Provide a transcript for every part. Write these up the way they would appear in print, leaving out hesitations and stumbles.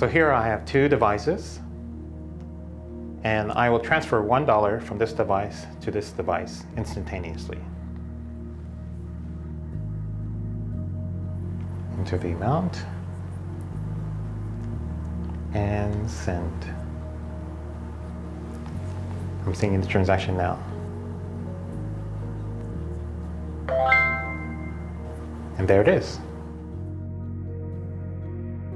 So here I have two devices, and I will transfer $1 from this device to this device instantaneously. Enter the amount and send. I'm seeing the transaction now. And there it is.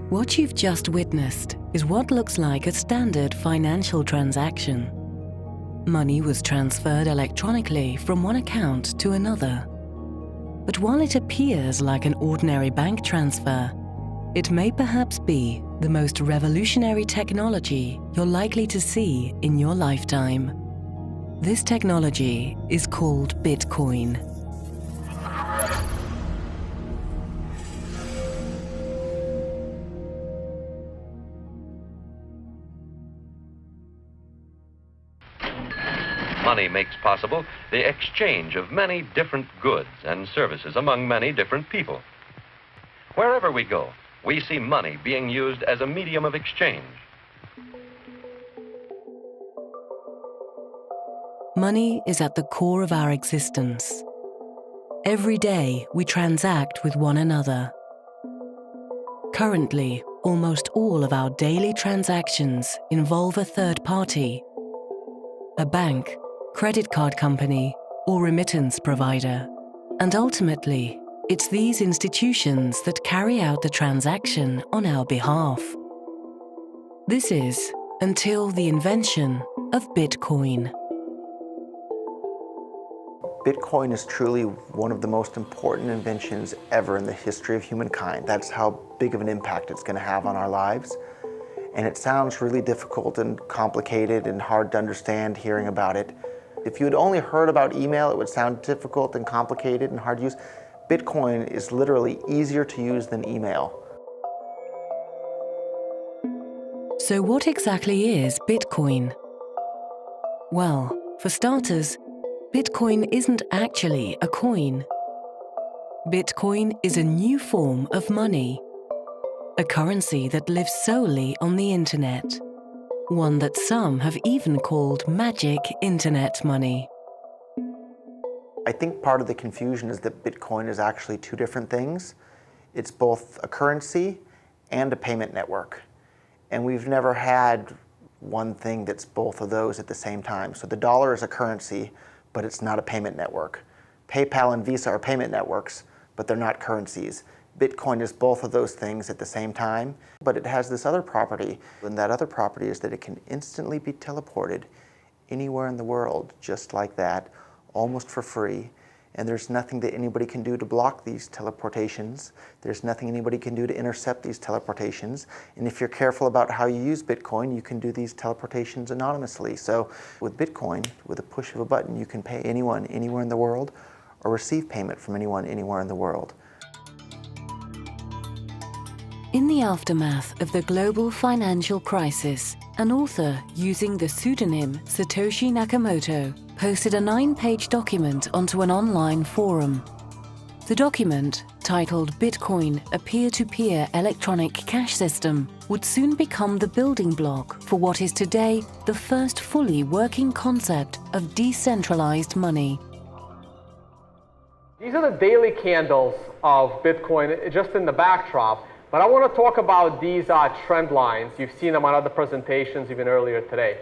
What you've just witnessed is what looks like a standard financial transaction. Money was transferred electronically from one account to another. But while it appears like an ordinary bank transfer, it may perhaps be the most revolutionary technology you're likely to see in your lifetime. This technology is called Bitcoin. Money makes possible the exchange of many different goods and services among many different people. Wherever we go, we see money being used as a medium of exchange. Money is at the core of our existence. Every day we transact with one another. Currently, almost all of our daily transactions involve a third party, a bank, credit card company, or remittance provider. And ultimately, it's these institutions that carry out the transaction on our behalf. This is until the invention of Bitcoin. Bitcoin is truly one of the most important inventions ever in the history of humankind. That's how big of an impact it's going to have on our lives. And it sounds really difficult and complicated and hard to understand hearing about it. If you had only heard about email, it would sound difficult and complicated and hard to use. Bitcoin is literally easier to use than email. So what exactly is Bitcoin? Well, for starters, Bitcoin isn't actually a coin. Bitcoin is a new form of money, a currency that lives solely on the internet, one that some have even called magic internet money. I think part of the confusion is that Bitcoin is actually two different things. It's both a currency and a payment network. And we've never had one thing that's both of those at the same time. So the dollar is a currency, but it's not a payment network. PayPal and Visa are payment networks, but they're not currencies. Bitcoin is both of those things at the same time, but it has this other property, and that other property is that it can instantly be teleported anywhere in the world, just like that, almost for free. And there's nothing that anybody can do to block these teleportations. There's nothing anybody can do to intercept these teleportations. And if you're careful about how you use Bitcoin, you can do these teleportations anonymously. So with Bitcoin, with a push of a button, you can pay anyone anywhere in the world or receive payment from anyone anywhere in the world. In the aftermath of the global financial crisis, an author using the pseudonym Satoshi Nakamoto posted a 9-page document onto an online forum. The document, titled Bitcoin, a peer-to-peer electronic cash system, would soon become the building block for what is today the first fully working concept of decentralized money. These are the daily candles of Bitcoin, just in the backdrop. But I want to talk about these trend lines. You've seen them on other presentations even earlier today.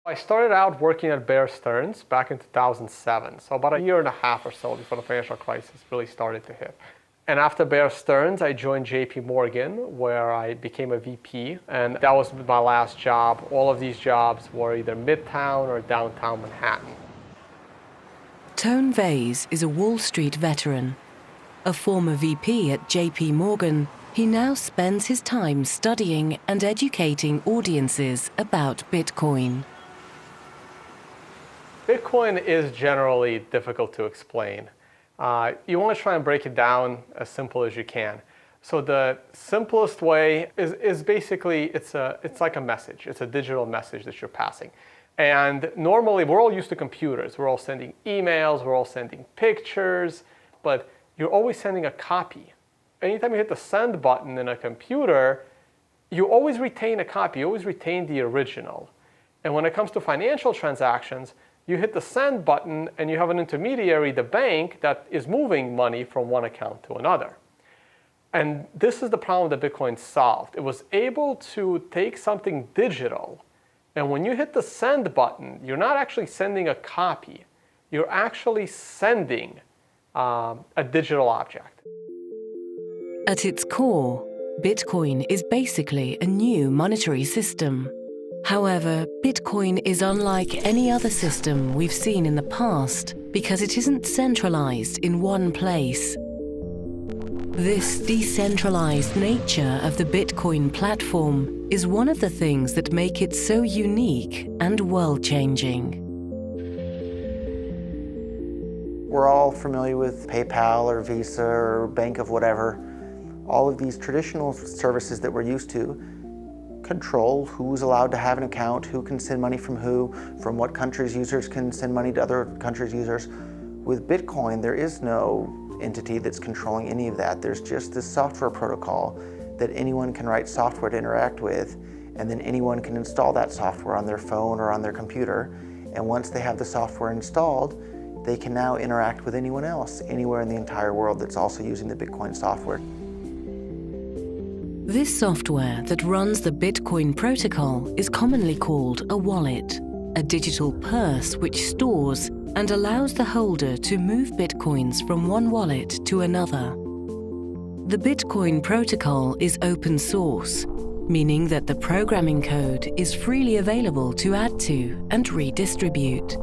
I started out working at Bear Stearns back in 2007, so about a year and a half or so before the financial crisis really started to hit. And after Bear Stearns, I joined JP Morgan, where I became a VP, and that was my last job. All of these jobs were either Midtown or downtown Manhattan. Tone Vays is a Wall Street veteran. A former VP at JP Morgan, he now spends his time studying and educating audiences about Bitcoin. Bitcoin is generally difficult to explain. You want to try and break it down as simple as you can. So the simplest way is basically, it's like a message. It's a digital message that you're passing. And normally, we're all used to computers. We're all sending emails, we're all sending pictures, but you're always sending a copy. Anytime you hit the send button in a computer, you always retain a copy, you always retain the original. And when it comes to financial transactions, you hit the send button and you have an intermediary, the bank, that is moving money from one account to another. And this is the problem that Bitcoin solved. It was able to take something digital, and when you hit the send button, you're not actually sending a copy. You're actually sending a digital object. At its core, Bitcoin is basically a new monetary system. However, Bitcoin is unlike any other system we've seen in the past because it isn't centralized in one place. This decentralized nature of the Bitcoin platform is one of the things that make it so unique and world-changing. We're all familiar with PayPal or Visa or Bank of whatever. All of these traditional services that we're used to control who's allowed to have an account, who can send money from what countries users can send money to other countries' users. With Bitcoin, there is no entity that's controlling any of that. There's just this software protocol that anyone can write software to interact with, and then anyone can install that software on their phone or on their computer. And once they have the software installed, they can now interact with anyone else, anywhere in the entire world that's also using the Bitcoin software. This software that runs the Bitcoin protocol is commonly called a wallet, a digital purse which stores and allows the holder to move Bitcoins from one wallet to another. The Bitcoin protocol is open source, meaning that the programming code is freely available to add to and redistribute.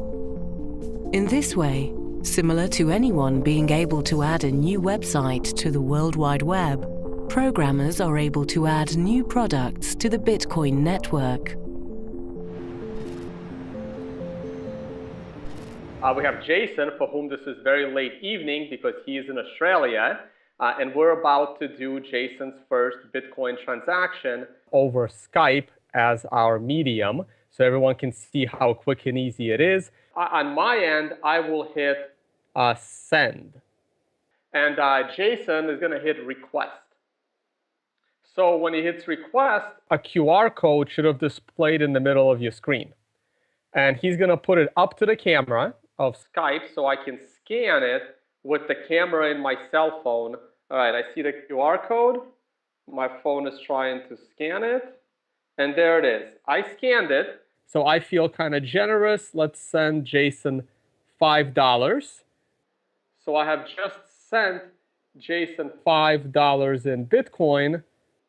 In this way, similar to anyone being able to add a new website to the World Wide Web, programmers are able to add new products to the Bitcoin network. We have Jason, for whom this is very late evening because he is in Australia, and we're about to do Jason's first Bitcoin transaction over Skype as our medium, so everyone can see how quick and easy it is. On my end, I will hit send, and Jason is going to hit request. So when he hits request, a QR code should have displayed in the middle of your screen, and he's going to put it up to the camera of Skype so I can scan it with the camera in my cell phone. All right, I see the QR code. My phone is trying to scan it. And there it is. I scanned it. So I feel kind of generous. Let's send Jason $5. So I have just sent Jason $5 in Bitcoin.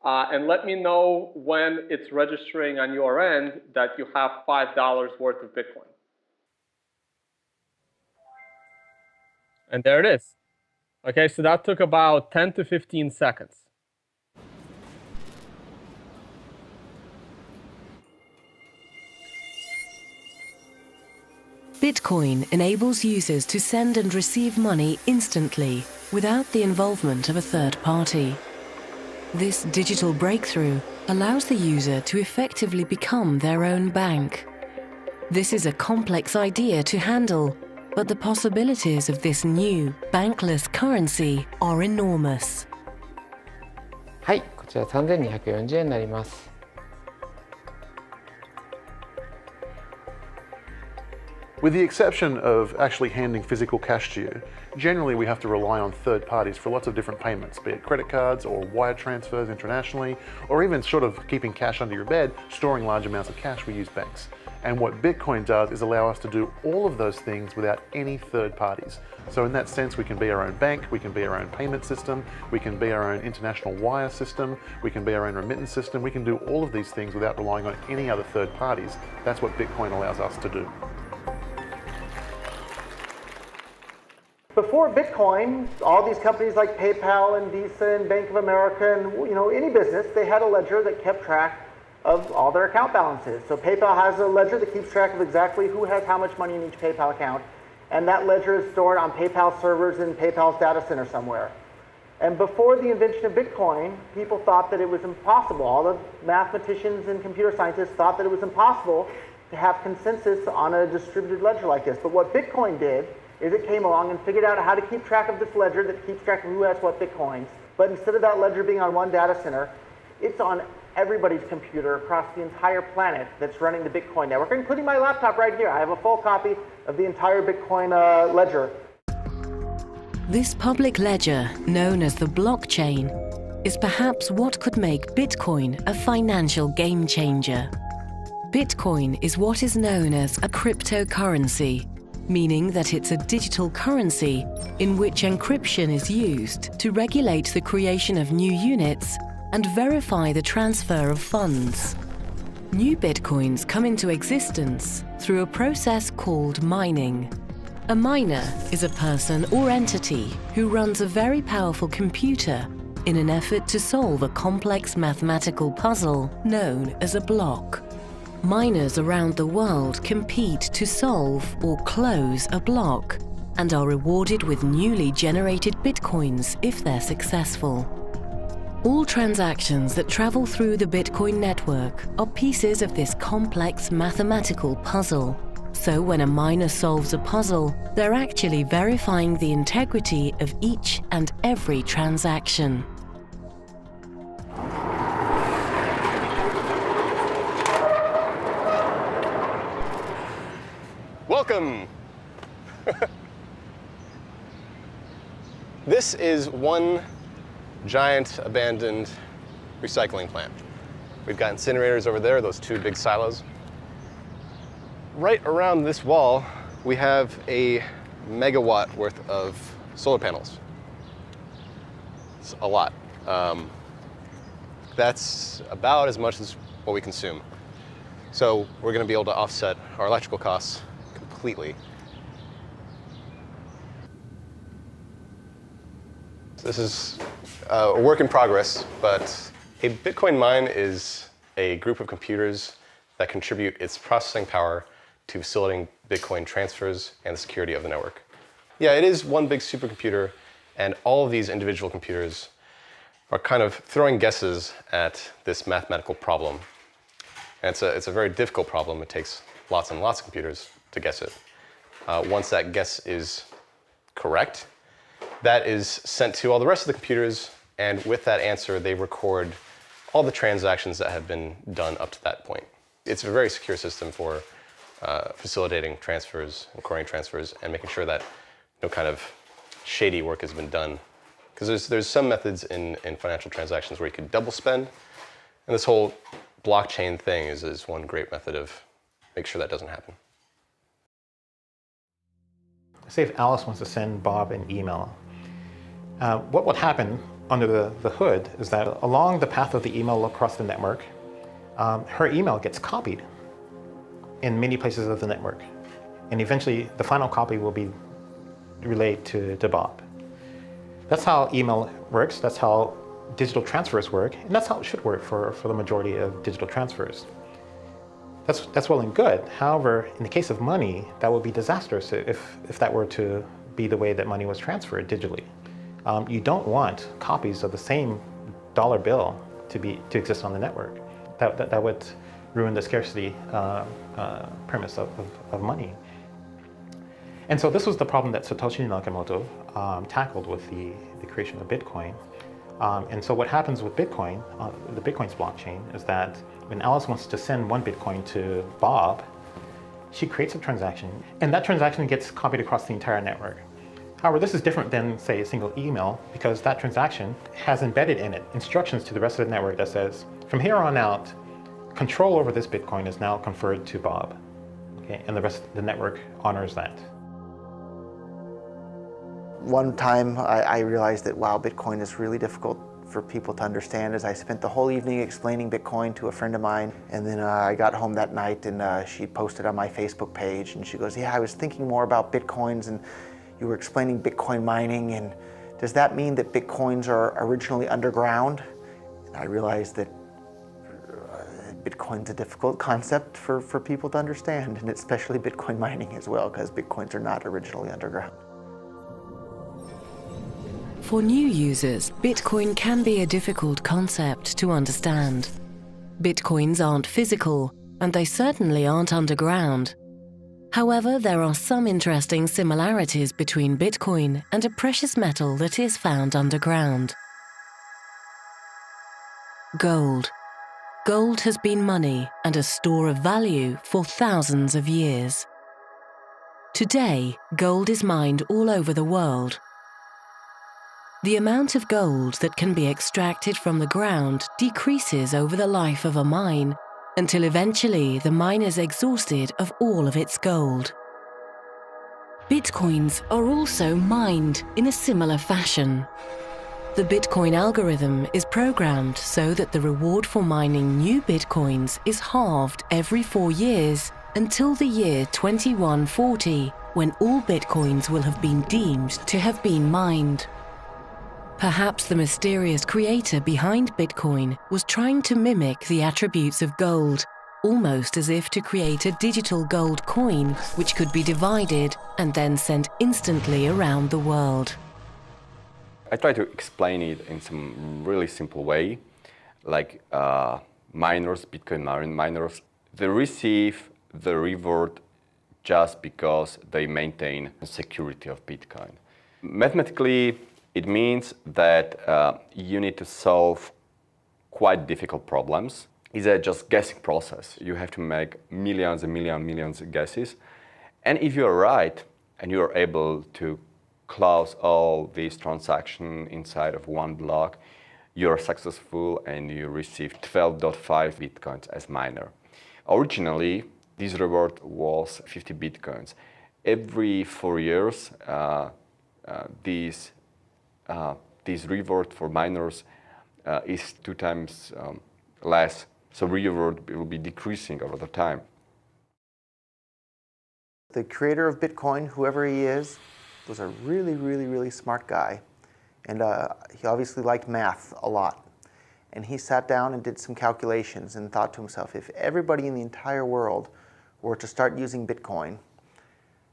And let me know when it's registering on your end that you have $5 worth of Bitcoin. And there it is. Okay, so that took about 10 to 15 seconds. Bitcoin enables users to send and receive money instantly without the involvement of a third party. This digital breakthrough allows the user to effectively become their own bank. This is a complex idea to handle, but the possibilities of this new bankless currency are enormous. はい、こちら3240円になります。With the exception of actually handing physical cash to you, generally we have to rely on third parties for lots of different payments, be it credit cards or wire transfers internationally, or even sort of keeping cash under your bed, storing large amounts of cash, we use banks. And what Bitcoin does is allow us to do all of those things without any third parties. So in that sense, we can be our own bank, we can be our own payment system, we can be our own international wire system, we can be our own remittance system, we can do all of these things without relying on any other third parties. That's what Bitcoin allows us to do. Before Bitcoin, all these companies like PayPal and Visa and Bank of America and any business, they had a ledger that kept track of all their account balances. So PayPal has a ledger that keeps track of exactly who has how much money in each PayPal account, and that ledger is stored on PayPal servers in PayPal's data center somewhere. And before the invention of Bitcoin, people thought that it was impossible. All the mathematicians and computer scientists thought that it was impossible to have consensus on a distributed ledger like this. But what Bitcoin did is it came along and figured out how to keep track of this ledger that keeps track of who has what Bitcoins. But instead of that ledger being on one data center, it's on everybody's computer across the entire planet that's running the Bitcoin network, including my laptop right here. I have a full copy of the entire Bitcoin ledger. This public ledger, known as the blockchain, is perhaps what could make Bitcoin a financial game changer. Bitcoin is what is known as a cryptocurrency, meaning that it's a digital currency in which encryption is used to regulate the creation of new units and verify the transfer of funds. New Bitcoins come into existence through a process called mining. A miner is a person or entity who runs a very powerful computer in an effort to solve a complex mathematical puzzle known as a block. Miners around the world compete to solve or close a block and are rewarded with newly generated bitcoins if they're successful. All transactions that travel through the Bitcoin network are pieces of this complex mathematical puzzle. So when a miner solves a puzzle, they're actually verifying the integrity of each and every transaction. Welcome! This is one giant abandoned recycling plant. We've got incinerators over there, those two big silos. Right around this wall, we have a megawatt worth of solar panels. It's a lot. That's about as much as what we consume. So we're going to be able to offset our electrical costs completely. This is a work in progress, but a Bitcoin mine is a group of computers that contribute its processing power to facilitating Bitcoin transfers and the security of the network. Yeah, it is one big supercomputer, and all of these individual computers are kind of throwing guesses at this mathematical problem. And it's a very difficult problem. It takes lots and lots of computers to guess it. Once that guess is correct, that is sent to all the rest of the computers, and with that answer, they record all the transactions that have been done up to that point. It's a very secure system for facilitating transfers, recording transfers, and making sure that no kind of shady work has been done. Because there's some methods in financial transactions where you could double spend, and this whole blockchain thing is one great method of make sure that doesn't happen. Say if Alice wants to send Bob an email, what would happen under the hood is that along the path of the email across the network, her email gets copied in many places of the network. And eventually the final copy will be relayed to Bob. That's how email works, that's how digital transfers work, and that's how it should work for the majority of digital transfers. That's well and good. However, in the case of money, that would be disastrous if that were to be the way that money was transferred digitally. You don't want copies of the same dollar bill to exist on the network. That would ruin the scarcity premise of money. And so this was the problem that Satoshi Nakamoto tackled with the creation of Bitcoin. And so what happens with Bitcoin, the Bitcoin's blockchain, is that when Alice wants to send one Bitcoin to Bob, she creates a transaction, and that transaction gets copied across the entire network. However, this is different than, say, a single email, because that transaction has embedded in it instructions to the rest of the network that says, from here on out, control over this Bitcoin is now conferred to Bob. Okay? And the rest of the network honors that. One time I realized that, wow, Bitcoin is really difficult for people to understand, as I spent the whole evening explaining Bitcoin to a friend of mine, and then I got home that night and she posted on my Facebook page, and she goes, yeah, I was thinking more about Bitcoins, and you were explaining Bitcoin mining, and does that mean that Bitcoins are originally underground? And I realized that Bitcoin's a difficult concept for people to understand, and especially Bitcoin mining as well, because Bitcoins are not originally underground. For new users, Bitcoin can be a difficult concept to understand. Bitcoins aren't physical, and they certainly aren't underground. However, there are some interesting similarities between Bitcoin and a precious metal that is found underground. Gold. Gold has been money and a store of value for thousands of years. Today, gold is mined all over the world. The amount of gold that can be extracted from the ground decreases over the life of a mine, until eventually the mine is exhausted of all of its gold. Bitcoins are also mined in a similar fashion. The Bitcoin algorithm is programmed so that the reward for mining new Bitcoins is halved every 4 years until the year 2140, when all Bitcoins will have been deemed to have been mined. Perhaps the mysterious creator behind Bitcoin was trying to mimic the attributes of gold, almost as if to create a digital gold coin which could be divided and then sent instantly around the world. I try to explain it in some really simple way, like miners, Bitcoin miners, they receive the reward just because they maintain the security of Bitcoin. Mathematically, it means that you need to solve quite difficult problems. It's a just guessing process. You have to make millions and millions of guesses. And if you're right, and you're able to close all these transactions inside of one block, you're successful and you receive 12.5 Bitcoins as miner. Originally, this reward was 50 Bitcoins. Every 4 years, this reward for miners is 2 times less. So reward will be decreasing over the time. The creator of Bitcoin, whoever he is, was a really smart guy. And he obviously liked math a lot. And he sat down and did some calculations and thought to himself, if everybody in the entire world were to start using Bitcoin,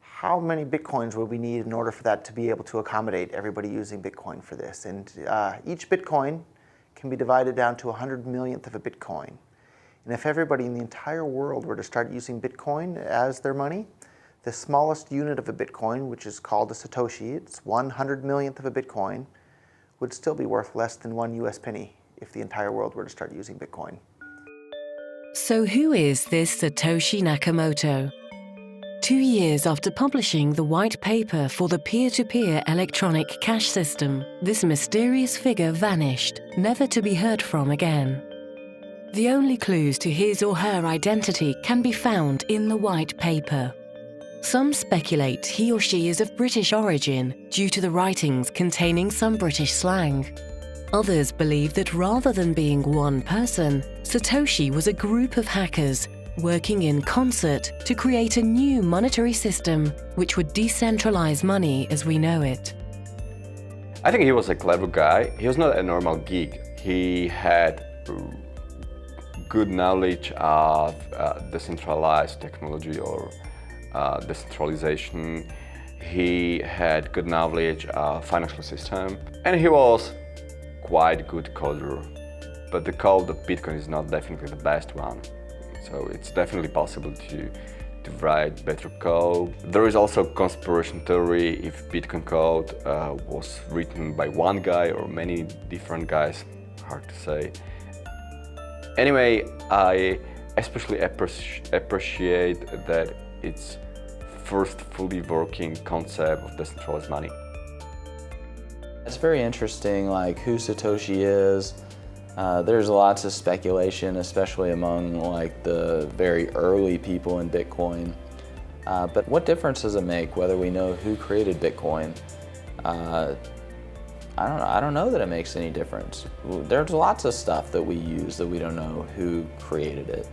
how many Bitcoins would we need in order for that to be able to accommodate everybody using Bitcoin for this? And each Bitcoin can be divided down to 100 millionth of a Bitcoin. And if everybody in the entire world were to start using Bitcoin as their money, the smallest unit of a Bitcoin, which is called a Satoshi, it's 100 millionth of a Bitcoin, would still be worth less than 1 US penny if the entire world were to start using Bitcoin. So who is this Satoshi Nakamoto? 2 years after publishing the white paper for the peer-to-peer electronic cash system, this mysterious figure vanished, never to be heard from again. The only clues to his or her identity can be found in the white paper. Some speculate he or she is of British origin due to the writings containing some British slang. Others believe that rather than being one person, Satoshi was a group of hackers working in concert to create a new monetary system which would decentralize money as we know it. I think he was a clever guy. He was not a normal geek. He had good knowledge of decentralized technology or decentralization. He had good knowledge of financial system, and he was quite good coder. But the code of Bitcoin is not definitely the best one. So it's definitely possible to write better code. There is also conspiracy theory if Bitcoin code was written by one guy or many different guys, hard to say. Anyway, I especially appreciate that it's first fully working concept of decentralized money. It's very interesting, like who Satoshi is. There's lots of speculation, especially among like the very early people in Bitcoin. But what difference does it make whether we know who created Bitcoin? I don't know that it makes any difference. There's lots of stuff that we use that we don't know who created it.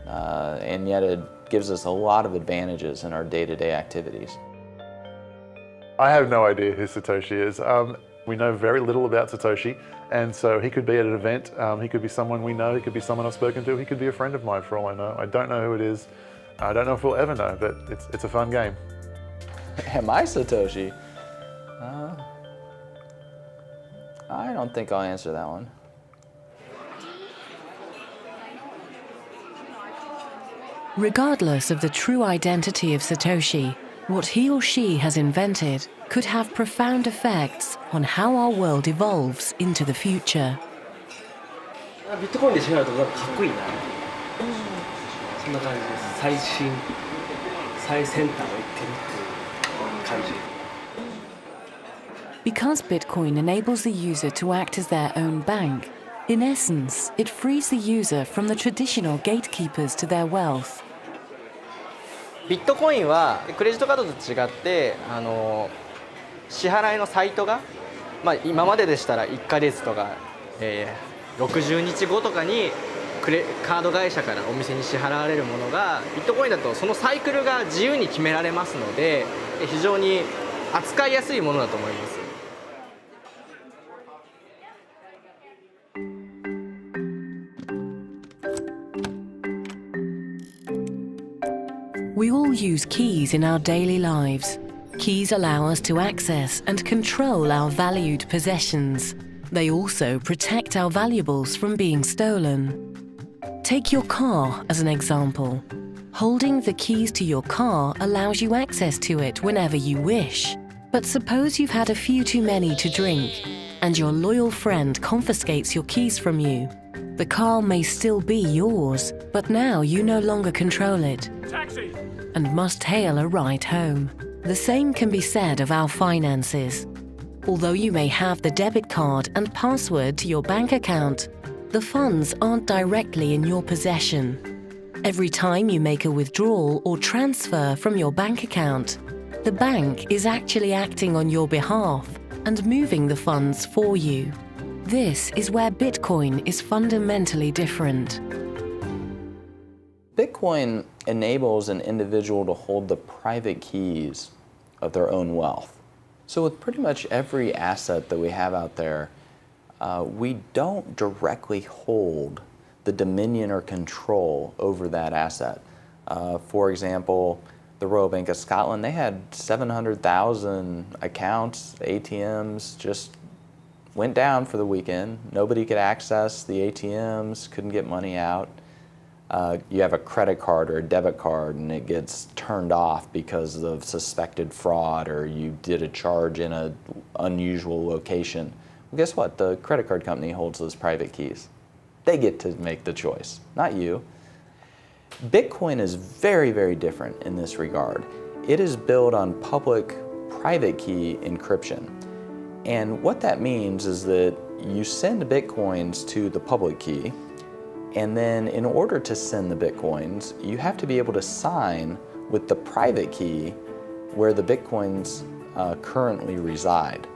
And yet it gives us a lot of advantages in our day-to-day activities. I have no idea who Satoshi is. We know very little about Satoshi, and so he could be at an event, he could be someone we know, he could be someone I've spoken to, he could be a friend of mine for all I know. I don't know who it is. I don't know if we'll ever know, but it's a fun game. Am I Satoshi? I don't think I'll answer that one. Regardless of the true identity of Satoshi, what he or she has invented could have profound effects on how our world evolves into the future. ビットコインで支払うとなんかかっこいいな。そんな感じです。最先端を行ってるっていう感じ。Because Bitcoin enables the user to act as their own bank, in essence, it frees the user from the traditional gatekeepers to their wealth. ビットコインはクレジットカードと違って支払いのサイトが、今まででしたら1ヶ月とか、60日後とかにカード会社からお店に支払われるものがビットコインだとそのサイクルが自由に決められますので非常に扱いやすいものだと思います。We all use keys in our daily lives. Keys allow us to access and control our valued possessions. They also protect our valuables from being stolen. Take your car as an example. Holding the keys to your car allows you access to it whenever you wish. But suppose you've had a few too many to drink, and your loyal friend confiscates your keys from you. The car may still be yours, but now you no longer control it. Taxi! And must hail a ride home. The same can be said of our finances. Although you may have the debit card and password to your bank account, the funds aren't directly in your possession. Every time you make a withdrawal or transfer from your bank account, the bank is actually acting on your behalf and moving the funds for you. This is where Bitcoin is fundamentally different. Bitcoin enables an individual to hold the private keys of their own wealth. So with pretty much every asset that we have out there, we don't directly hold the dominion or control over that asset. For example, the Royal Bank of Scotland, they had 700,000 accounts, ATMs, just went down for the weekend. Nobody could access the ATMs, couldn't get money out. You have a credit card or a debit card and it gets turned off because of suspected fraud, or you did a charge in an unusual location. Well, guess what? The credit card company holds those private keys. They get to make the choice, not you. Bitcoin is very, very different in this regard. It is built on public private key encryption. And what that means is that you send Bitcoins to the public key, and then in order to send the Bitcoins, you have to be able to sign with the private key where the Bitcoins currently reside.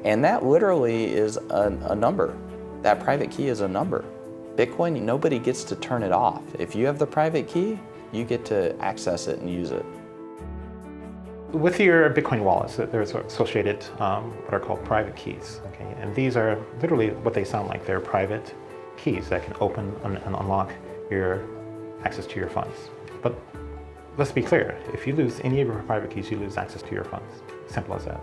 And that literally is a number. That private key is a number. Bitcoin, nobody gets to turn it off. If you have the private key, you get to access it and use it. With your Bitcoin wallets, there's associated what are called private keys. Okay? And these are literally what they sound like. They're private keys that can open and unlock your access to your funds. But let's be clear, if you lose any of your private keys, you lose access to your funds. Simple as that.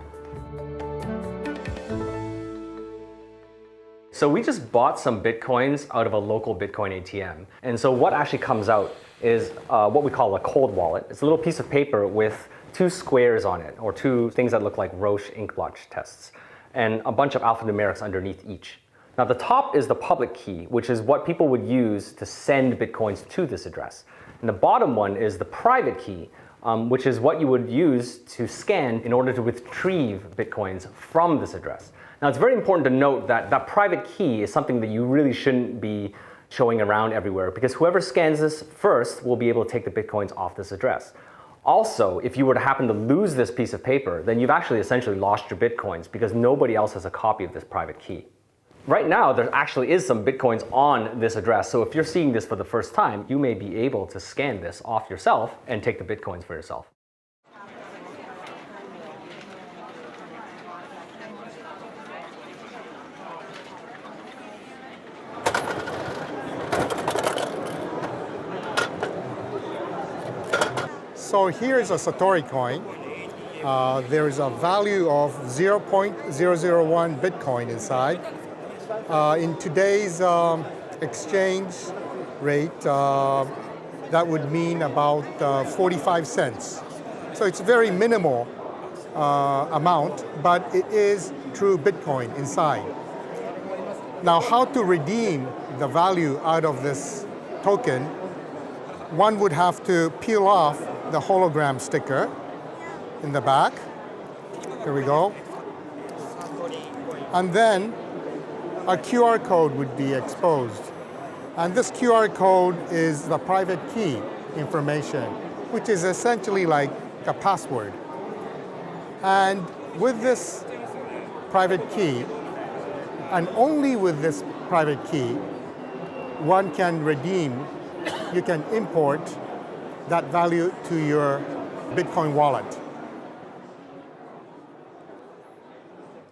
So we just bought some Bitcoins out of a local Bitcoin ATM. And so what actually comes out is what we call a cold wallet. It's a little piece of paper with two squares on it, or two things that look like Roche ink blotch tests, and a bunch of alphanumerics underneath each. Now the top is the public key, which is what people would use to send Bitcoins to this address. And the bottom one is the private key, which is what you would use to scan in order to retrieve Bitcoins from this address. Now it's very important to note that that private key is something that you really shouldn't be showing around everywhere, because whoever scans this first will be able to take the Bitcoins off this address. Also, if you were to happen to lose this piece of paper, then you've actually essentially lost your Bitcoins because nobody else has a copy of this private key. Right now, there actually is some Bitcoins on this address, so if you're seeing this for the first time, you may be able to scan this off yourself and take the Bitcoins for yourself. So here is a Satori coin. There is a value of 0.001 Bitcoin inside. In today's exchange rate, that would mean about 45 cents. So it's a very minimal amount, but it is true Bitcoin inside. Now, how to redeem the value out of this token? One would have to peel off the hologram sticker in the back. Here we go. And then a QR code would be exposed. And this QR code is the private key information, which is essentially like a password. And with this private key, and only with this private key, one can redeem, you can import that value to your Bitcoin wallet.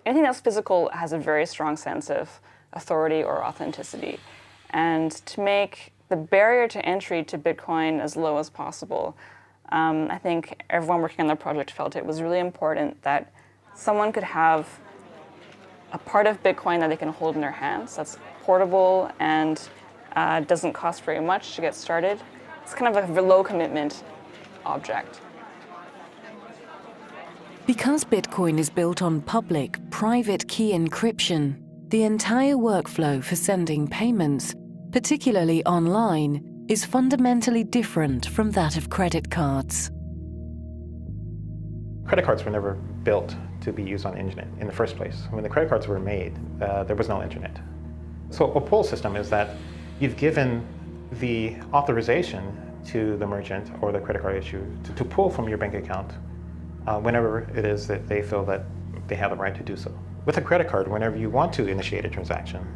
Anything that's physical has a very strong sense of authority or authenticity. And to make the barrier to entry to Bitcoin as low as possible, I think everyone working on the project felt it was really important that someone could have a part of Bitcoin that they can hold in their hands that's portable and doesn't cost very much to get started. It's kind of a low commitment object. Because Bitcoin is built on public, private key encryption, the entire workflow for sending payments, particularly online, is fundamentally different from that of credit cards. Credit cards were never built to be used on the internet in the first place. When the credit cards were made, there was no internet. So a pull system is that you've given the authorization to the merchant or the credit card issuer to pull from your bank account whenever it is that they feel that they have the right to do so. With a credit card, whenever you want to initiate a transaction,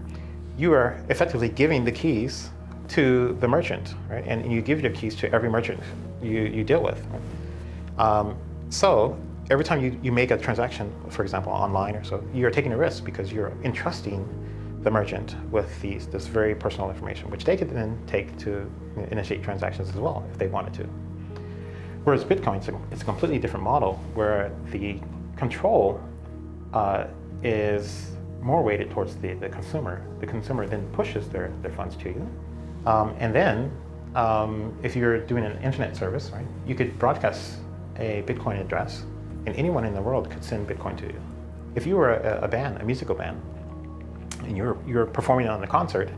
you are effectively giving the keys to the merchant, right? And you give your keys to every merchant you deal with. Right? So every time you make a transaction, for example, online or so, you're taking a risk because you're entrusting the merchant with this very personal information, which they could then take to initiate transactions as well if they wanted to. Whereas Bitcoin, it's a completely different model where the control is more weighted towards the consumer. The consumer then pushes their funds to you. And then if you're doing an internet service, right, you could broadcast a Bitcoin address and anyone in the world could send Bitcoin to you. If you were a band, a musical band, and you're performing on a concert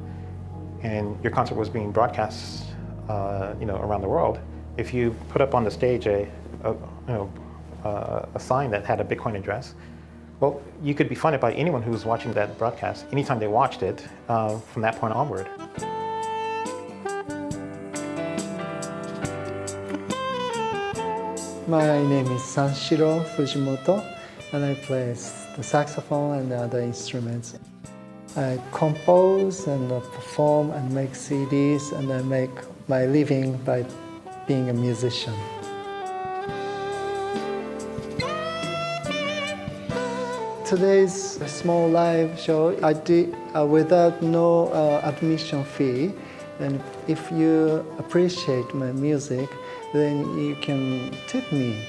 and your concert was being broadcast around the world, if you put up on the stage a sign that had a Bitcoin address, well, you could be funded by anyone who was watching that broadcast anytime they watched it from that point onward. My name is Sanshiro Fujimoto, and I play the saxophone and the other instruments. I compose and perform and make CDs, and I make my living by being a musician. Today's small live show I did without no admission fee, and if you appreciate my music, then you can tip me.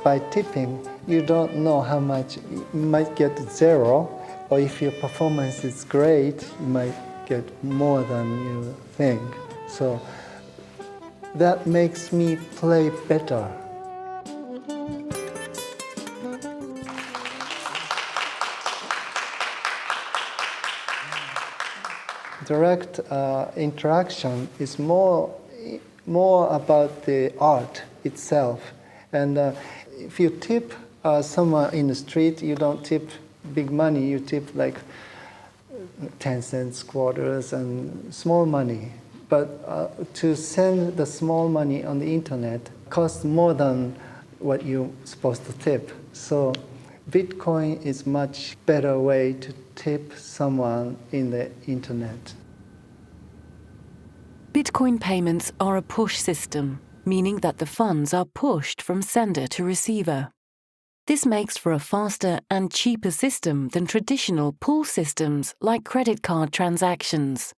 By tipping, you don't know how much. You might get 0, or if your performance is great, you might get more than you think. So that makes me play better. Direct interaction is more about the art itself. And if you tip someone in the street, you don't tip big money, you tip like 10 cents, quarters, and small money. But to send the small money on the internet costs more than what you're supposed to tip. So Bitcoin is much better way to tip someone in the internet. Bitcoin payments are a push system, meaning that the funds are pushed from sender to receiver. This makes for a faster and cheaper system than traditional pull systems like credit card transactions.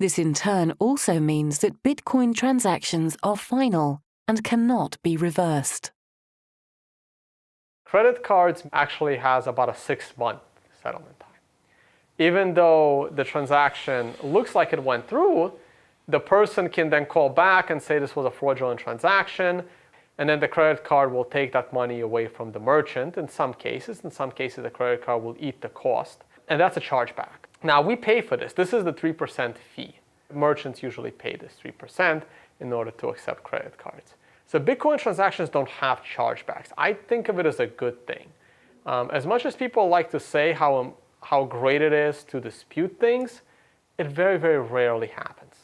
This in turn also means that Bitcoin transactions are final and cannot be reversed. Credit cards actually has about a 6-month settlement time. Even though the transaction looks like it went through, the person can then call back and say this was a fraudulent transaction, and then the credit card will take that money away from the merchant in some cases. In some cases, the credit card will eat the cost, and that's a chargeback. Now, we pay for this. This is the 3% fee. Merchants usually pay this 3% in order to accept credit cards. So Bitcoin transactions don't have chargebacks. I think of it as a good thing. As much as people like to say how great it is to dispute things, it very, very rarely happens.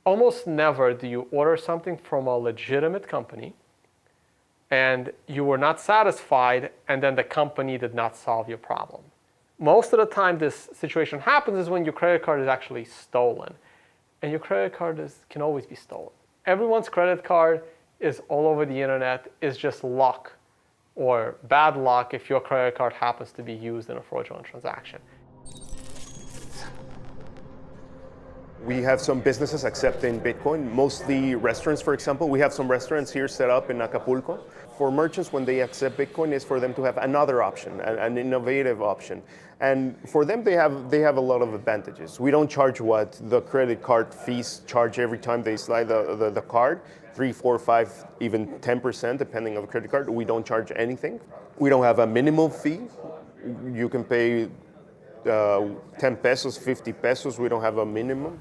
Almost never do you order something from a legitimate company and you were not satisfied and then the company did not solve your problem. Most of the time this situation happens is when your credit card is actually stolen. And your credit card can always be stolen. Everyone's credit card is all over the internet. Is just luck or bad luck if your credit card happens to be used in a fraudulent transaction. We have some businesses accepting Bitcoin, mostly restaurants, for example. We have some restaurants here set up in Acapulco. For merchants, when they accept Bitcoin, is for them to have another option, an innovative option. And for them, they have a lot of advantages. We don't charge what the credit card fees charge every time they slide the card, 3, 4, 5, even 10%, depending on the credit card. We don't charge anything. We don't have a minimum fee. You can pay 10 pesos, 50 pesos. We don't have a minimum.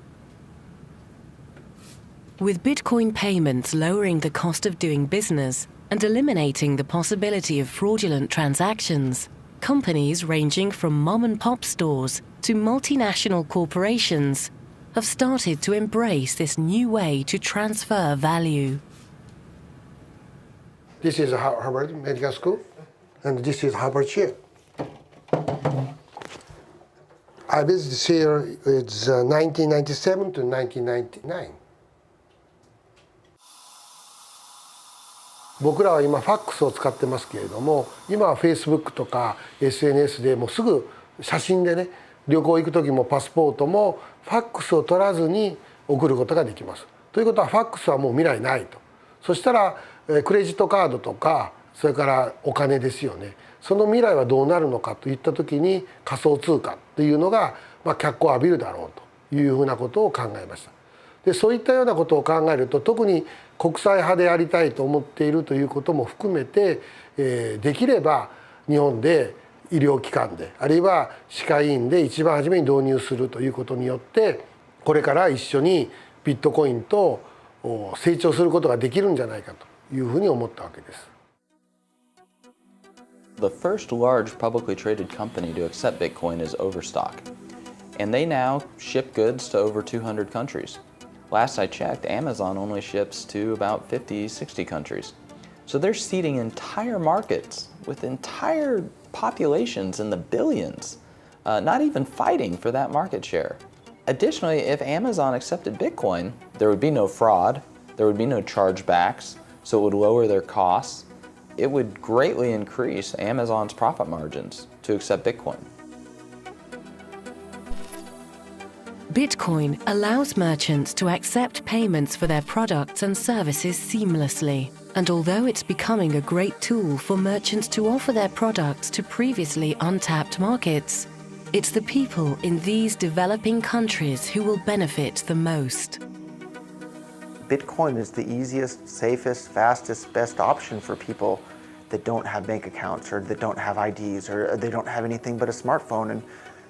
With Bitcoin payments lowering the cost of doing business and eliminating the possibility of fraudulent transactions, companies ranging from mom-and-pop stores to multinational corporations have started to embrace this new way to transfer value. This is Harvard Medical School, and this is Harvard Chair. I visited here, it's 1997 to 1999. 僕らは今ファックスを使ってますけれども、今は Facebook とか SNS でもうすぐ写真でね、旅行行く時もパスポートもファックスを取らずに送ることができます。ということはファックスはもう未来ないと。そしたらクレジットカードとかそれからお金ですよね。その未来はどうなるのかといった時に仮想通貨っていうのが脚光を浴びるだろうというふうなことを考えました。でそういったようなことを考えると特に国際派でありたいと思っているということも含めて、できれば日本で医療機関であるいは歯科医院で一番初めに導入するということによってこれから一緒にビットコインと成長することができるんじゃないかというふうに思ったわけです。The first large publicly traded company to accept Bitcoin is Overstock, and they now ship goods to over 200 countries. Last I checked, Amazon only ships to about 50, 60 countries. So they're seeding entire markets with entire populations in the billions, not even fighting for that market share. Additionally, if Amazon accepted Bitcoin, there would be no fraud, there would be no chargebacks, so it would lower their costs. It would greatly increase Amazon's profit margins to accept Bitcoin. Bitcoin allows merchants to accept payments for their products and services seamlessly. And although it's becoming a great tool for merchants to offer their products to previously untapped markets, it's the people in these developing countries who will benefit the most. Bitcoin is the easiest, safest, fastest, best option for people that don't have bank accounts or that don't have IDs or they don't have anything but a smartphone. And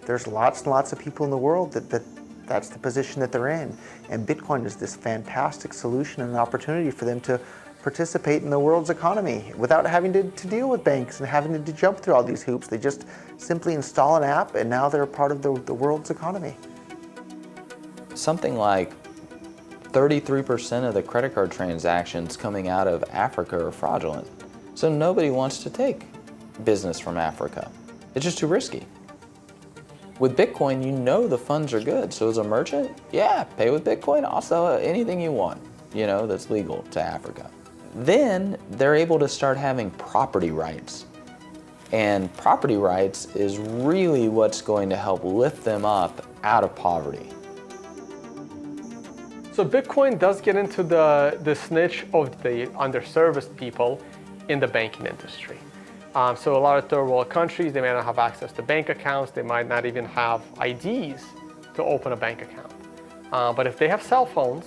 there's lots and lots of people in the world that's the position that they're in. And Bitcoin is this fantastic solution and an opportunity for them to participate in the world's economy without having to deal with banks and having to jump through all these hoops. They just simply install an app and now they're a part of the world's economy. Something like 33% of the credit card transactions coming out of Africa are fraudulent. So nobody wants to take business from Africa. It's just too risky. With Bitcoin, you know the funds are good. So as a merchant, yeah, pay with Bitcoin. I'll sell anything you want, that's legal to Africa. Then they're able to start having property rights. And property rights is really what's going to help lift them up out of poverty. So Bitcoin does get into this niche of the underserviced people in the banking industry. So a lot of third world countries, they may not have access to bank accounts, they might not even have IDs to open a bank account. But if they have cell phones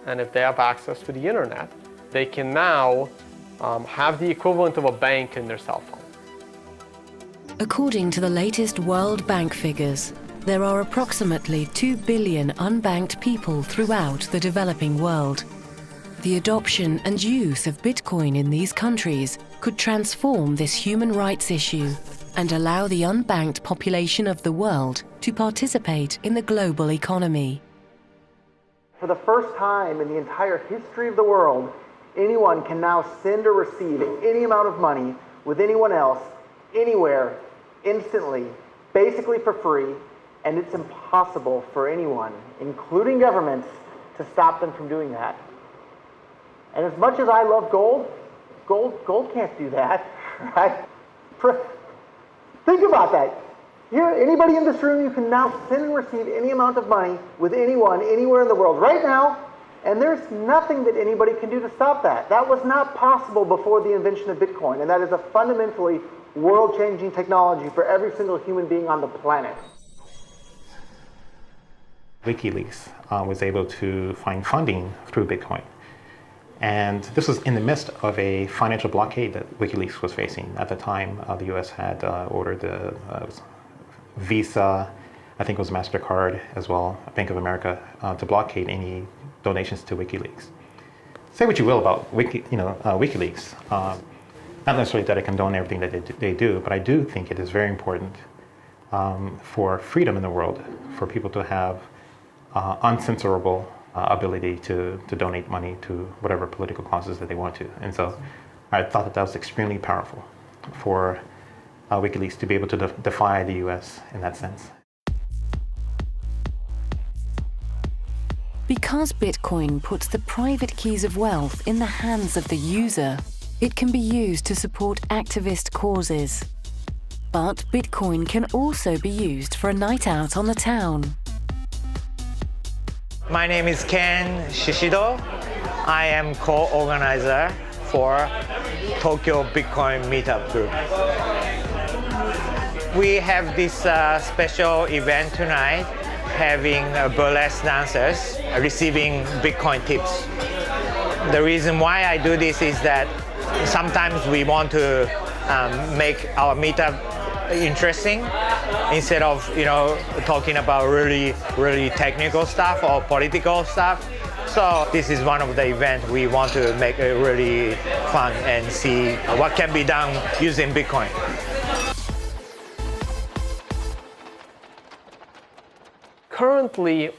and if they have access to the internet, they can now have the equivalent of a bank in their cell phone. According to the latest World Bank figures, there are approximately 2 billion unbanked people throughout the developing world. The adoption and use of Bitcoin in these countries could transform this human rights issue and allow the unbanked population of the world to participate in the global economy. For the first time in the entire history of the world, anyone can now send or receive any amount of money with anyone else, anywhere, instantly, basically for free, and it's impossible for anyone, including governments, to stop them from doing that. And as much as I love gold can't do that, right? Think about that. Here, anybody in this room, you can now send and receive any amount of money with anyone, anywhere in the world, right now, and there's nothing that anybody can do to stop that. That was not possible before the invention of Bitcoin, and that is a fundamentally world-changing technology for every single human being on the planet. WikiLeaks was able to find funding through Bitcoin. And this was in the midst of a financial blockade that WikiLeaks was facing. At the time, the US had ordered the Visa, I think it was MasterCard as well, Bank of America, to blockade any donations to WikiLeaks. Say what you will about WikiLeaks. Not necessarily that I condone everything that they do, but I do think it is very important for freedom in the world, for people to have uncensorable ability to donate money to whatever political causes that they want to. And so I thought that was extremely powerful for WikiLeaks to be able to defy the US in that sense. Because Bitcoin puts the private keys of wealth in the hands of the user, it can be used to support activist causes. But Bitcoin can also be used for a night out on the town. My name is Ken Shishido. I am co-organizer for Tokyo Bitcoin Meetup Group. We have this special event tonight, having burlesque dancers receiving Bitcoin tips. The reason why I do this is that sometimes we want to make our meetup interesting instead of talking about really technical stuff or political stuff. So this is one of the events we want to make it really fun and see what can be done using Bitcoin. Currently,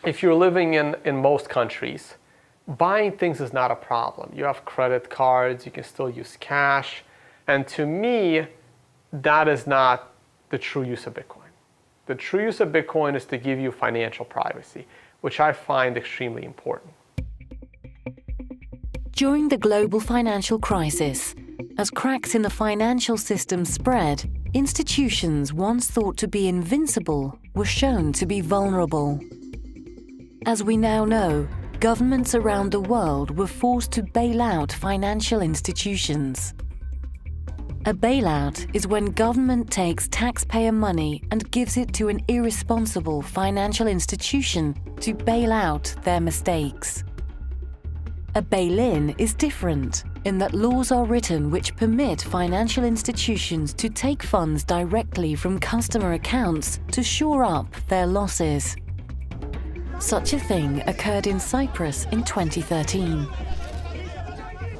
if you're living in most countries, buying things is not a problem. You have credit cards, you can still use cash, and to me, that is not the true use of Bitcoin. The true use of Bitcoin is to give you financial privacy, which I find extremely important. During the global financial crisis, as cracks in the financial system spread, institutions once thought to be invincible were shown to be vulnerable. As we now know, governments around the world were forced to bail out financial institutions. A bailout is when government takes taxpayer money and gives it to an irresponsible financial institution to bail out their mistakes. A bail-in is different in that laws are written which permit financial institutions to take funds directly from customer accounts to shore up their losses. Such a thing occurred in Cyprus in 2013.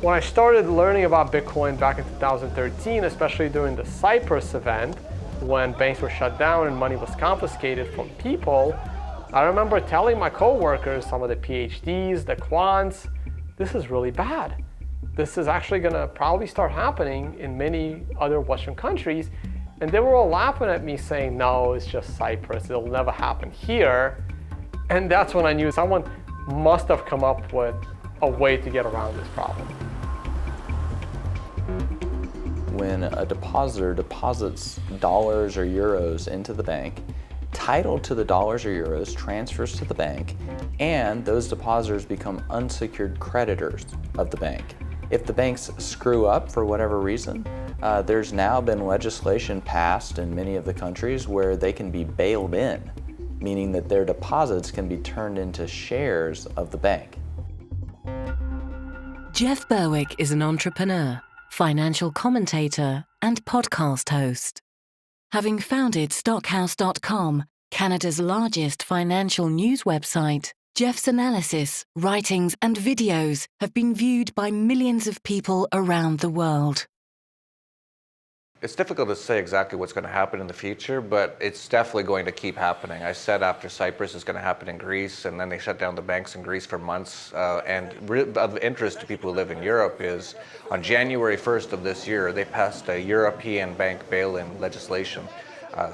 When I started learning about Bitcoin back in 2013, especially during the Cyprus event, when banks were shut down and money was confiscated from people, I remember telling my coworkers, some of the PhDs, the quants, this is really bad. This is actually going to probably start happening in many other Western countries. And they were all laughing at me saying, no, it's just Cyprus, it'll never happen here. And that's when I knew someone must have come up with a way to get around this problem. When a depositor deposits dollars or euros into the bank, title to the dollars or euros transfers to the bank, and those depositors become unsecured creditors of the bank. If the banks screw up for whatever reason, there's now been legislation passed in many of the countries where they can be bailed in, meaning that their deposits can be turned into shares of the bank. Jeff Berwick is an entrepreneur, financial commentator, and podcast host. Having founded Stockhouse.com, Canada's largest financial news website, Jeff's analysis, writings, and videos have been viewed by millions of people around the world. It's difficult to say exactly what's going to happen in the future, but it's definitely going to keep happening. I said after Cyprus it's going to happen in Greece, and then they shut down the banks in Greece for months. And of interest to people who live in Europe is on January 1st of this year, they passed a European bank bail-in legislation.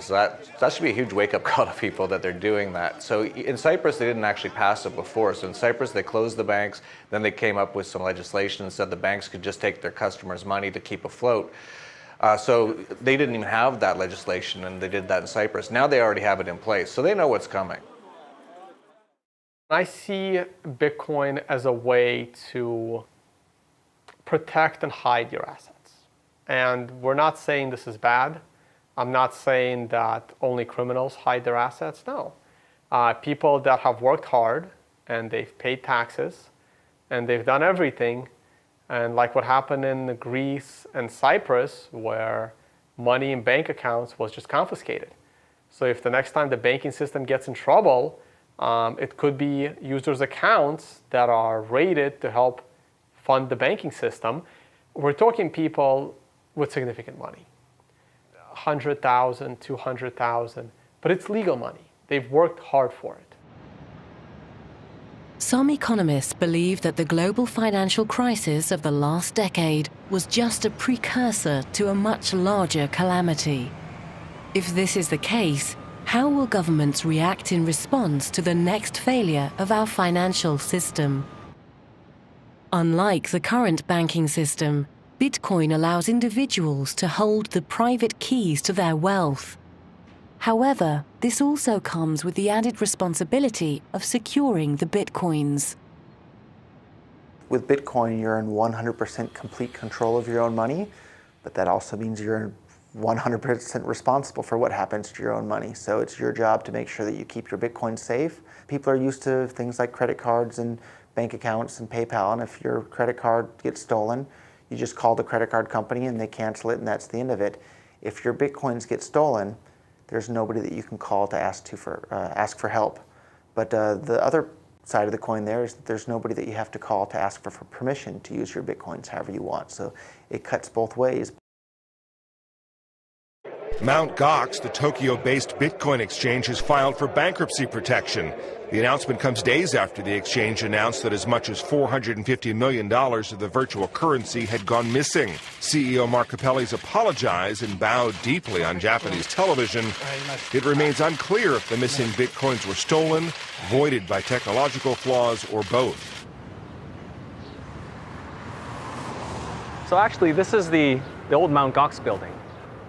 So that should be a huge wake-up call to people that they're doing that. So in Cyprus, they didn't actually pass it before. So in Cyprus, they closed the banks. Then they came up with some legislation and said the banks could just take their customers' money to keep afloat. So they didn't even have that legislation, and they did that in Cyprus. Now they already have it in place, so they know what's coming. I see Bitcoin as a way to protect and hide your assets. And we're not saying this is bad. I'm not saying that only criminals hide their assets. No. People that have worked hard and they've paid taxes and they've done everything, and like what happened in Greece and Cyprus, where money in bank accounts was just confiscated. So if the next time the banking system gets in trouble, it could be users' accounts that are rated to help fund the banking system. We're talking people with significant money, 100,000, 200,000, but it's legal money. They've worked hard for it. Some economists believe that the global financial crisis of the last decade was just a precursor to a much larger calamity. If this is the case, how will governments react in response to the next failure of our financial system? Unlike the current banking system, Bitcoin allows individuals to hold the private keys to their wealth. However, this also comes with the added responsibility of securing the Bitcoins. With Bitcoin, you're in 100% complete control of your own money, but that also means you're 100% responsible for what happens to your own money. So it's your job to make sure that you keep your Bitcoin safe. People are used to things like credit cards and bank accounts and PayPal, and if your credit card gets stolen, you just call the credit card company and they cancel it, and that's the end of it. If your Bitcoins get stolen, there's nobody that you can call to ask for help. But the other side of the coin there is that there's nobody that you have to call to ask for permission to use your Bitcoins however you want. So it cuts both ways. Mt. Gox, the Tokyo-based Bitcoin exchange, has filed for bankruptcy protection. The announcement comes days after the exchange announced that as much as $450 million of the virtual currency had gone missing. CEO Mark Capelli's apologized and bowed deeply on Japanese television. It remains unclear if the missing Bitcoins were stolen, voided by technological flaws, or both. So actually, this is the old Mt. Gox building.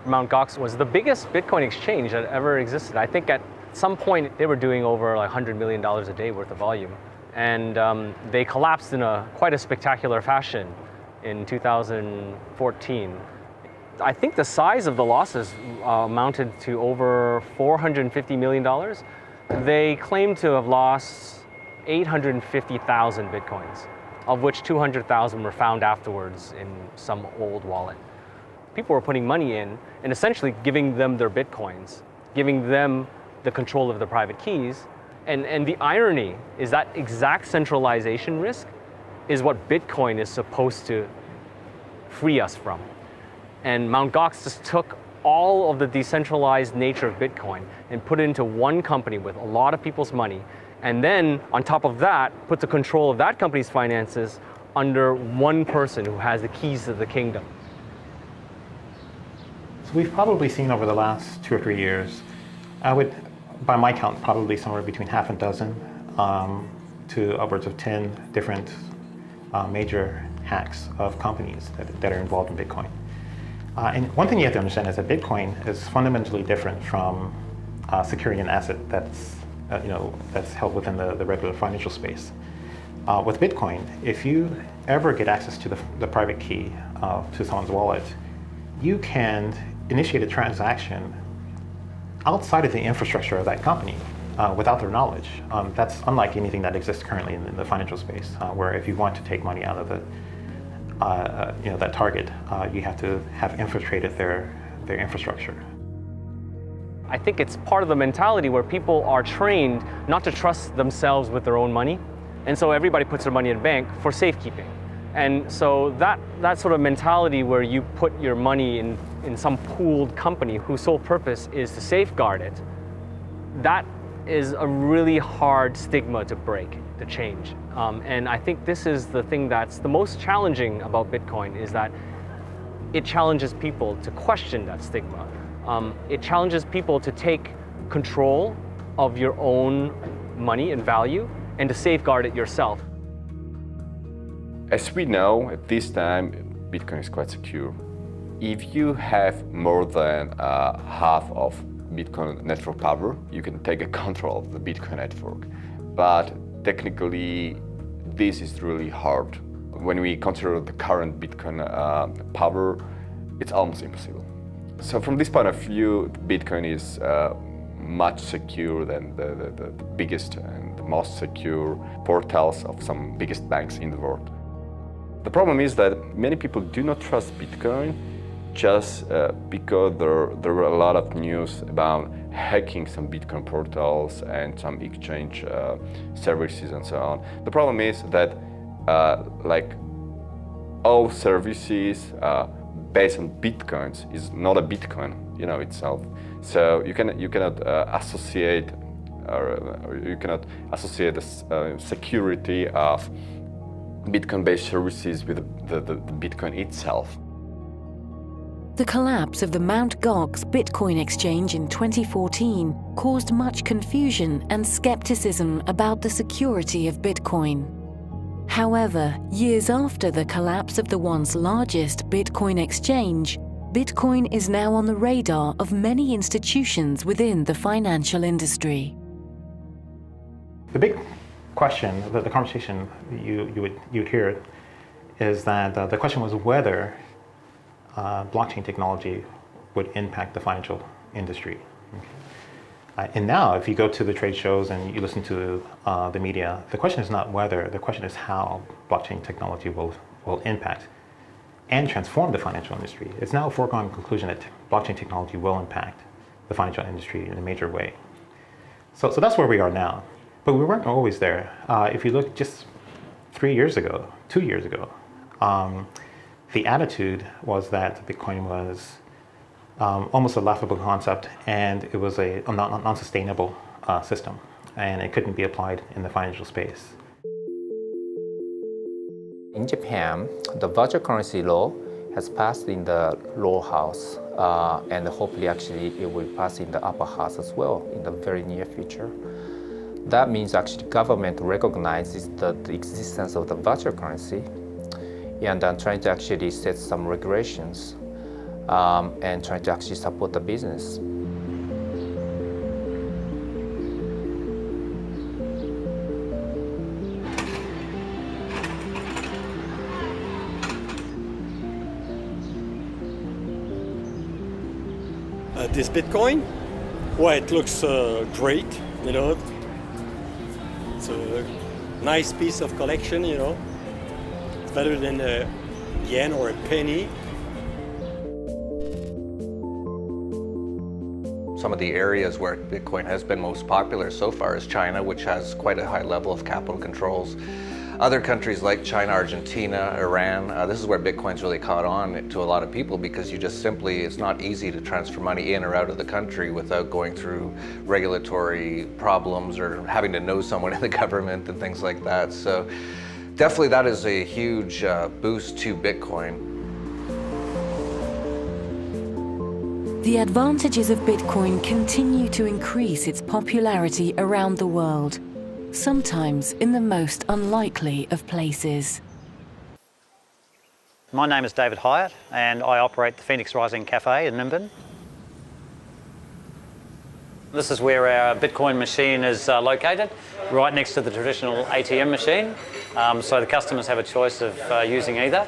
Mt. Gox was the biggest Bitcoin exchange that ever existed. I think at some point they were doing over like $100 million a day worth of volume. And they collapsed in quite a spectacular fashion in 2014. I think the size of the losses amounted to over $450 million. They claim to have lost 850,000 Bitcoins, of which 200,000 were found afterwards in some old wallet. People were putting money in and essentially giving them their Bitcoins, giving them the control of the private keys. And the irony is that exact centralization risk is what Bitcoin is supposed to free us from. And Mt. Gox just took all of the decentralized nature of Bitcoin and put it into one company with a lot of people's money. And then on top of that, put the control of that company's finances under one person who has the keys to the kingdom. So we've probably seen over the last 2 or 3 years, I would, by my count, probably somewhere between half a dozen to upwards of 10 different major hacks of companies that are involved in Bitcoin. And one thing you have to understand is that Bitcoin is fundamentally different from securing an asset that's that's held within the regular financial space. With Bitcoin, if you ever get access to the private key to someone's wallet, you can initiate a transaction outside of the infrastructure of that company without their knowledge. That's unlike anything that exists currently in the financial space, where if you want to take money out of that target, you have to have infiltrated their infrastructure. I think it's part of the mentality where people are trained not to trust themselves with their own money. And so everybody puts their money in a bank for safekeeping. And so that sort of mentality where you put your money in some pooled company whose sole purpose is to safeguard it, that is a really hard stigma to break, to change. And I think this is the thing that's the most challenging about Bitcoin, is that it challenges people to question that stigma. It challenges people to take control of your own money and value and to safeguard it yourself. As we know, at this time, Bitcoin is quite secure. If you have more than half of Bitcoin network power, you can take control of the Bitcoin network. But technically, this is really hard. When we consider the current Bitcoin power, it's almost impossible. So from this point of view, Bitcoin is much secure than the biggest and the most secure portals of some biggest banks in the world. The problem is that many people do not trust Bitcoin just because there were a lot of news about hacking some Bitcoin portals and some exchange services and so on. The problem is that like all services based on Bitcoins is not a Bitcoin, itself. So you cannot associate the security of Bitcoin-based services with the Bitcoin itself. The collapse of the Mt. Gox Bitcoin exchange in 2014 caused much confusion and skepticism about the security of Bitcoin. However, years after the collapse of the once largest Bitcoin exchange, Bitcoin is now on the radar of many institutions within the financial industry. The big question, the conversation you'd hear, is that the question was whether blockchain technology would impact the financial industry. And now, if you go to the trade shows and you listen to the media, the question is not whether, the question is how blockchain technology will impact and transform the financial industry. It's now a foregone conclusion that blockchain technology will impact the financial industry in a major way. So that's where we are now. But we weren't always there. If you look just 2 years ago, the attitude was that Bitcoin was almost a laughable concept, and it was a non-sustainable system, and it couldn't be applied in the financial space. In Japan, the virtual currency law has passed in the lower house, and hopefully actually it will pass in the upper house as well in the very near future. That means actually government recognizes the existence of the virtual currency, and then trying to actually set some regulations and trying to actually support the business. This Bitcoin, well, it looks great, It's a nice piece of collection, It's better than a yen or a penny. Some of the areas where Bitcoin has been most popular so far is China, which has quite a high level of capital controls. Other countries like China, Argentina, Iran, this is where Bitcoin's really caught on to a lot of people, because it's not easy to transfer money in or out of the country without going through regulatory problems or having to know someone in the government and things like that. So definitely that is a huge boost to Bitcoin. The advantages of Bitcoin continue to increase its popularity around the world, sometimes in the most unlikely of places. My name is David Hyatt, and I operate the Phoenix Rising Cafe in Nimbin. This is where our Bitcoin machine is located, right next to the traditional ATM machine, so the customers have a choice of using either.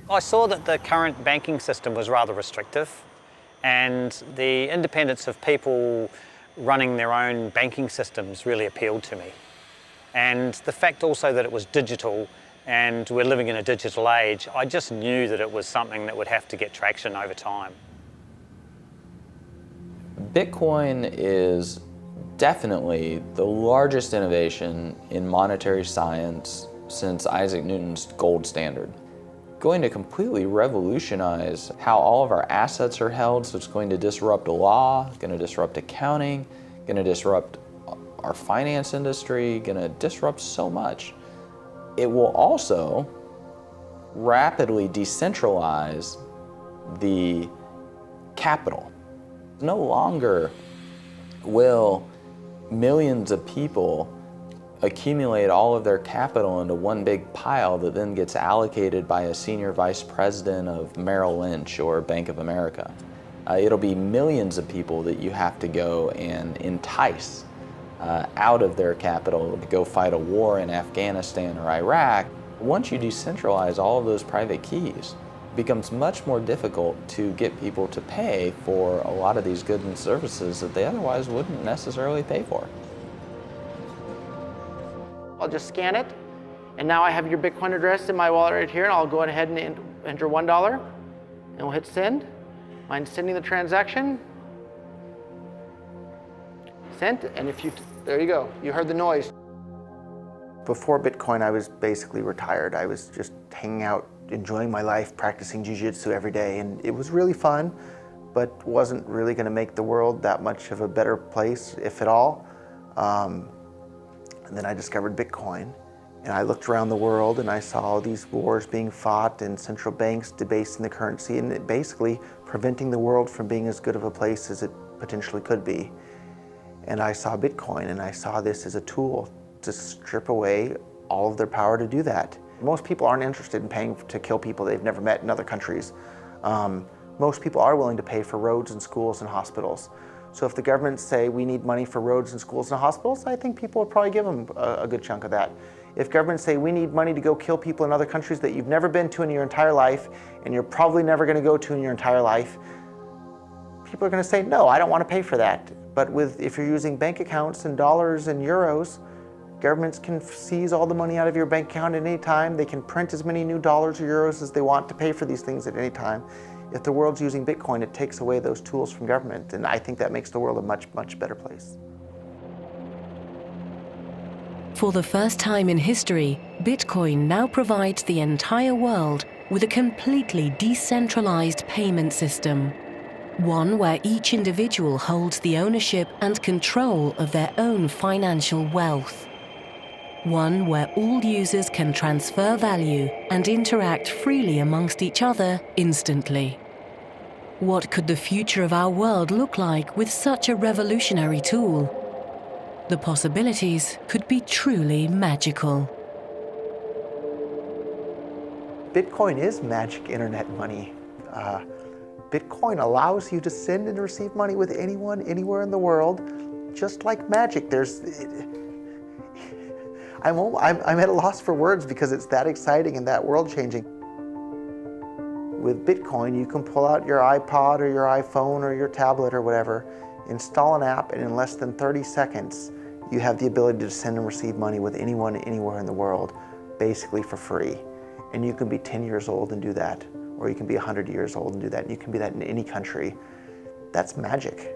I saw that the current banking system was rather restrictive, and the independence of people running their own banking systems really appealed to me. And the fact also that it was digital and we're living in a digital age, I just knew that it was something that would have to get traction over time. Bitcoin is definitely the largest innovation in monetary science since Isaac Newton's gold standard. Going to completely revolutionize how all of our assets are held, so it's going to disrupt law, going to disrupt accounting, going to disrupt our finance industry, going to disrupt so much. It will also rapidly decentralize the capital. No longer will millions of people accumulate all of their capital into one big pile that then gets allocated by a senior vice president of Merrill Lynch or Bank of America. It'll be millions of people that you have to go and entice out of their capital to go fight a war in Afghanistan or Iraq. Once you decentralize all of those private keys, it becomes much more difficult to get people to pay for a lot of these goods and services that they otherwise wouldn't necessarily pay for. I'll just scan it, and now I have your Bitcoin address in my wallet right here, and I'll go ahead and enter $1, and we'll hit send. Mind sending the transaction? Sent, and there you go, you heard the noise. Before Bitcoin, I was basically retired. I was just hanging out, enjoying my life, practicing jiu-jitsu every day, and it was really fun, but wasn't really gonna make the world that much of a better place, if at all. And then I discovered Bitcoin, and I looked around the world and I saw all these wars being fought and central banks debasing the currency and it basically preventing the world from being as good of a place as it potentially could be. And I saw Bitcoin and I saw this as a tool to strip away all of their power to do that. Most people aren't interested in paying to kill people they've never met in other countries. Most people are willing to pay for roads and schools and hospitals. So if the government say we need money for roads and schools and hospitals, I think people would probably give them a good chunk of that. If governments say we need money to go kill people in other countries that you've never been to in your entire life and you're probably never going to go to in your entire life, people are going to say, no, I don't want to pay for that. But if you're using bank accounts and dollars and euros, governments can seize all the money out of your bank account at any time. They can print as many new dollars or euros as they want to pay for these things at any time. If the world's using Bitcoin, it takes away those tools from government, and I think that makes the world a much, much better place. For the first time in history, Bitcoin now provides the entire world with a completely decentralized payment system. One where each individual holds the ownership and control of their own financial wealth. One where all users can transfer value and interact freely amongst each other instantly. What could the future of our world look like with such a revolutionary tool? The possibilities could be truly magical. Bitcoin is magic internet money. Bitcoin allows you to send and receive money with anyone, anywhere in the world, just like magic. I'm at a loss for words because it's that exciting and that world-changing. With Bitcoin, you can pull out your iPod or your iPhone or your tablet or whatever, install an app, and in less than 30 seconds, you have the ability to send and receive money with anyone, anywhere in the world, basically for free. And you can be 10 years old and do that, or you can be 100 years old and do that, and you can be that in any country. That's magic.